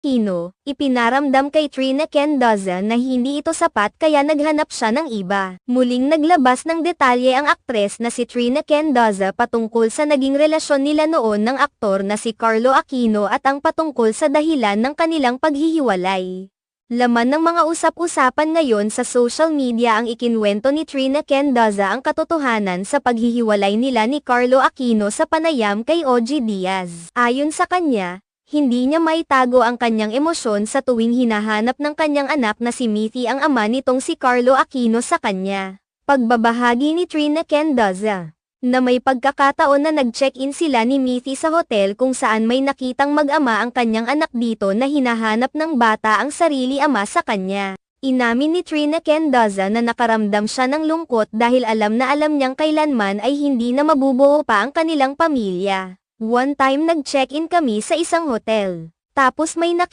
Aquino, ipinaramdam kay Trina Mendoza na hindi ito sapat kaya naghanap siya ng iba. Muling naglabas ng detalye ang aktres na si Trina Mendoza patungkol sa naging relasyon nila noon ng aktor na si Carlo Aquino at ang patungkol sa dahilan ng kanilang paghihiwalay. Laman ng mga usap-usapan ngayon sa social media ang ikinwento ni Trina Mendoza ang katotohanan sa paghihiwalay nila ni Carlo Aquino sa panayam kay OG Diaz. Ayon sa kanya, hindi niya maitago ang kanyang emosyon sa tuwing hinahanap ng kanyang anak na si Mithy ang ama nitong si Carlo Aquino sa kanya. Pagbabahagi ni Trina Mendoza, na may pagkakataon na nag-check-in sila ni Mithy sa hotel kung saan may nakitang mag-ama ang kanyang anak dito na hinahanap ng bata ang sarili ama sa kanya. Inamin ni Trina Mendoza na nakaramdam siya ng lungkot dahil alam niyang kailanman ay hindi na mabubuo pa ang kanilang pamilya. One time nag-check-in kami sa isang hotel. Tapos may nakita